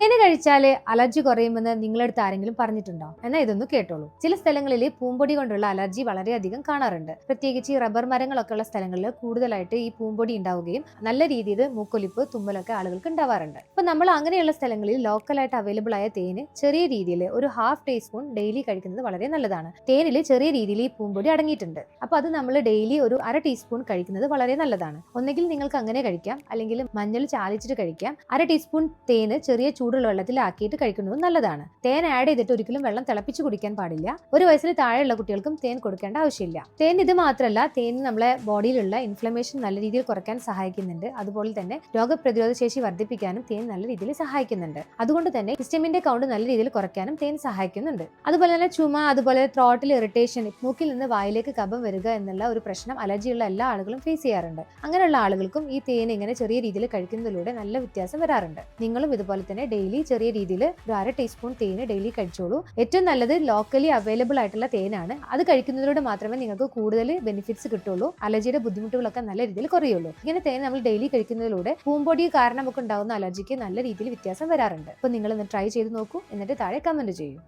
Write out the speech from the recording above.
തേന് കഴിച്ചാൽ അലർജി കുറയുമെന്ന് നിങ്ങളടുത്ത് ആരെങ്കിലും പറഞ്ഞിട്ടുണ്ടോ? എന്നാൽ ഇതൊന്ന് കേട്ടോളൂ. ചില സ്ഥലങ്ങളിൽ പൂമ്പൊടി കൊണ്ടുള്ള അലർജി വളരെയധികം കാണാറുണ്ട്. പ്രത്യേകിച്ച് ഈ റബ്ബർ മരങ്ങളൊക്കെ ഉള്ള സ്ഥലങ്ങളിൽ കൂടുതലായിട്ട് ഈ പൂമ്പൊടി ഉണ്ടാവുകയും നല്ല രീതിയിൽ മൂക്കൊലിപ്പ്, തുമ്മലൊക്കെ ആളുകൾക്ക് ഉണ്ടാവാറുണ്ട്. അപ്പൊ നമ്മൾ അങ്ങനെയുള്ള സ്ഥലങ്ങളിൽ ലോക്കലായിട്ട് അവൈലബിൾ ആയ തേന് ചെറിയ രീതിയിൽ ഒരു ഹാഫ് ടീസ്പൂൺ ഡെയിലി കഴിക്കുന്നത് വളരെ നല്ലതാണ്. തേനിൽ ചെറിയ രീതിയിൽ ഈ പൂമ്പൊടി അടങ്ങിയിട്ടുണ്ട്. അപ്പൊ അത് നമ്മൾ ഡെയിലി ഒരു അര ടീസ്പൂൺ കഴിക്കുന്നത് വളരെ നല്ലതാണ്. ഒന്നെങ്കിൽ നിങ്ങൾക്ക് അങ്ങനെ കഴിക്കാം, അല്ലെങ്കിൽ മഞ്ഞൾ ചാലിച്ചിട്ട് കഴിക്കാം. അര ടീസ്പൂൺ തേന് ചെറിയ ചൂടുള്ള വെള്ളത്തിൽ ആക്കിയിട്ട് കഴിക്കുന്നതും നല്ലതാണ്. തേൻ ആഡ് ചെയ്തിട്ട് ഒരിക്കലും വെള്ളം തിളപ്പിച്ച് കുടിക്കാൻ പാടില്ല. ഒരു വയസ്സിന് താഴെയുള്ള കുട്ടികൾക്കും തേൻ കൊടുക്കേണ്ട ആവശ്യമില്ല. തേൻ ഇത് മാത്രമല്ല, തേൻ നമ്മളെ ബോഡിയിലുള്ള ഇൻഫ്ലമേഷൻ നല്ല രീതിയിൽ കുറയ്ക്കാൻ സഹായിക്കുന്നുണ്ട്. അതുപോലെ തന്നെ രോഗപ്രതിരോധ ശേഷി വർദ്ധിപ്പിക്കാനും തേൻ നല്ല രീതിയിൽ സഹായിക്കുന്നുണ്ട്. അതുകൊണ്ട് തന്നെ ഹിസ്റ്റമിന്റെ കൗണ്ട് നല്ല രീതിയിൽ കുറയ്ക്കാനും തേൻ സഹായിക്കുന്നുണ്ട്. അതുപോലെ തന്നെ ചുമ, അതുപോലെ ത്രോട്ടിൽ ഇറിറ്റേഷൻ, മൂക്കിൽ നിന്ന് വായിലേക്ക് കഫം വരിക എന്നുള്ള ഒരു പ്രശ്നം അലർജിയുള്ള എല്ലാ ആളുകളും ഫേസ് ചെയ്യാറുണ്ട്. അങ്ങനെയുള്ള ആളുകൾക്കും ഈ തേൻ ഇങ്ങനെ ചെറിയ രീതിയിൽ കഴിക്കുന്നതിലൂടെ നല്ല വ്യത്യാസം വരാറുണ്ട്. നിങ്ങളും ഇതുപോലെ തന്നെ ഡെയിലി ചെറിയ രീതിയിൽ ഒരു അര ടീസ്പൂൺ തേന് ഡെയിലി കഴിച്ചോളൂ. ഏറ്റവും നല്ലത് ലോക്കലി അവൈലബിൾ ആയിട്ടുള്ള തേനാണ്. അത് കഴിക്കുന്നതിലൂടെ മാത്രമേ നിങ്ങൾക്ക് കൂടുതൽ ബെനിഫിറ്റ്സ് കിട്ടുള്ളൂ. അലർജിയുടെ ബുദ്ധിമുട്ടുകളൊക്കെ നല്ല രീതിയിൽ കുറയുള്ളൂ. ഇങ്ങനെ തേൻ നമ്മൾ ഡെയിലി കഴിക്കുന്നതിലൂടെ പൂമ്പൊടി കാരണമൊക്കെ ഉണ്ടാകുന്ന അലർജിക്ക് നല്ല രീതിയിൽ വ്യത്യാസം വരാറുണ്ട്. അപ്പോൾ നിങ്ങൾ ഒന്ന് ട്രൈ ചെയ്ത് നോക്കൂ. എന്നിട്ട് താഴെ കമന്റ് ചെയ്യൂ.